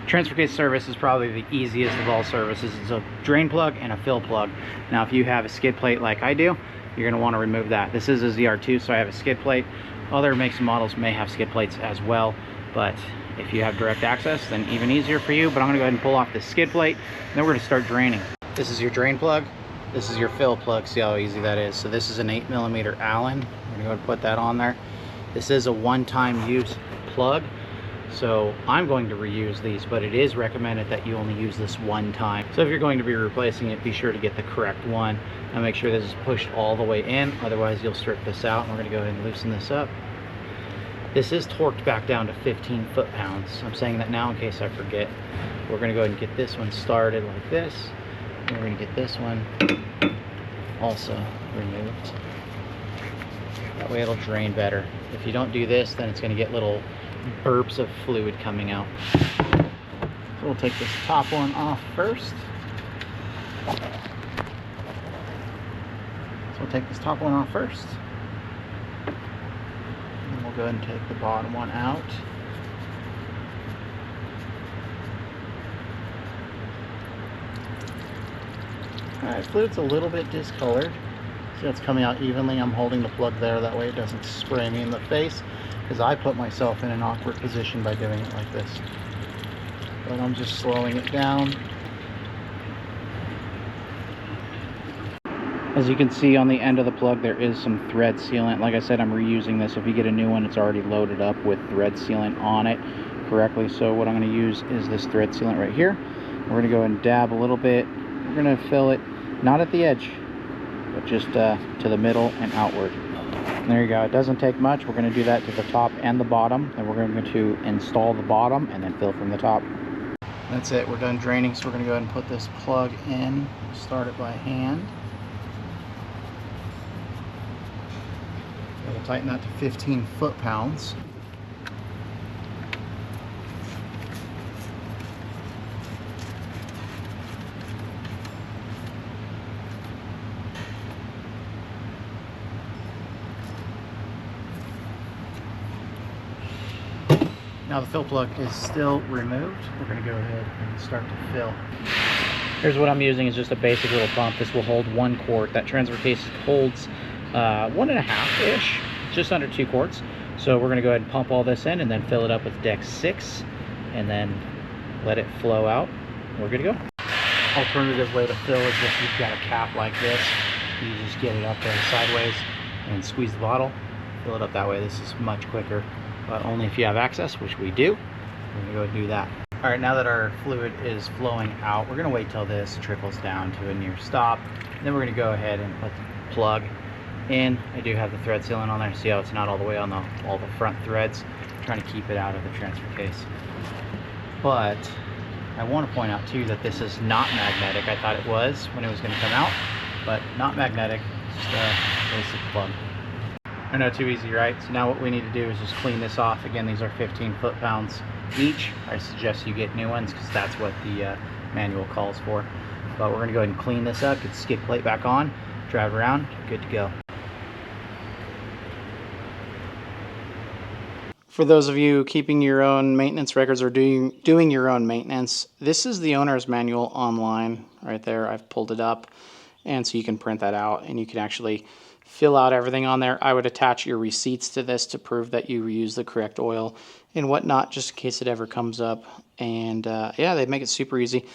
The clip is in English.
Transfer case service is probably the easiest of all services. It's a drain plug and a fill plug. Now, if you have a skid plate like I do, you're going to want to remove that. This is a ZR2, so I have a skid plate. Other makes and models may have skid plates as well, but if you have direct access, then even easier for you. But I'm going to go ahead and pull off this skid plate, and then we're going to start draining. This is your drain plug. This is your fill plug. See how easy that is. So this is an 8mm Allen. I'm going to go ahead and put that on there. This is a one-time use plug. So I'm going to reuse these, but it is recommended that you only use this one time. So if you're going to be replacing it, be sure to get the correct one and make sure this is pushed all the way in. Otherwise, you'll strip this out. And we're going to go ahead and loosen this up. This is torqued back down to 15 foot-pounds. I'm saying that now in case I forget. We're going to go ahead and get this one started like this. And we're going to get this one also removed. That way it'll drain better. If you don't do this, then it's going to get little burps of fluid coming out. So we'll take this top one off first. So we'll take this top one off first. And we'll go ahead and take the bottom one out. Alright, fluid's a little bit discolored. See, it's coming out evenly. I'm holding the plug there, that way it doesn't spray me in the face, because I put myself in an awkward position by doing it like this. But I'm just slowing it down. As you can see on the end of the plug, there is some thread sealant. Like I said, I'm reusing this. If you get a new one, it's already loaded up with thread sealant on it correctly. So what I'm going to use is this thread sealant right here. We're going to go and dab a little bit. We're going to fill it, not at the edge, but just to the middle and outward. And there you go. It doesn't take much. We're going to do that to the top and the bottom. And we're going to install the bottom and then fill from the top. That's it. We're done draining. So we're going to go ahead and put this plug in. Start it by hand. We'll tighten that to 15 foot-pounds. Now the fill plug is still removed. We're going to go ahead and start to fill. Here's what I'm using, is just a basic little pump. This will hold 1 quart. That transfer case holds 1.5-ish, just under 2 quarts. So we're going to go ahead and pump all this in and then fill it up with deck 6 and then let it flow out. We're good to go. Alternative way to fill is if you've got a cap like this. You just get it up there sideways and squeeze the bottle. Fill it up that way. This is much quicker, but only if you have access, which we do. We're going to go and do that. All right, now that our fluid is flowing out, we're going to wait till this trickles down to a near stop. And then we're going to go ahead and put the plug in. I do have the thread sealant on there. See how it's not all the way on all the front threads. I'm trying to keep it out of the transfer case. But I want to point out too that this is not magnetic. I thought it was when it was going to come out, but not magnetic. Just a basic plug. I know, too easy, right? So now what we need to do is just clean this off. Again, these are 15 foot-pounds each. I suggest you get new ones because that's what the manual calls for. But we're going to go ahead and clean this up, get the skid plate back on, drive around, good to go. For those of you keeping your own maintenance records or doing your own maintenance, this is the owner's manual online right there. I've pulled it up, and so you can print that out and you can actually fill out everything on there. I would attach your receipts to this to prove that you use the correct oil and whatnot, just in case it ever comes up. And yeah, they make it super easy.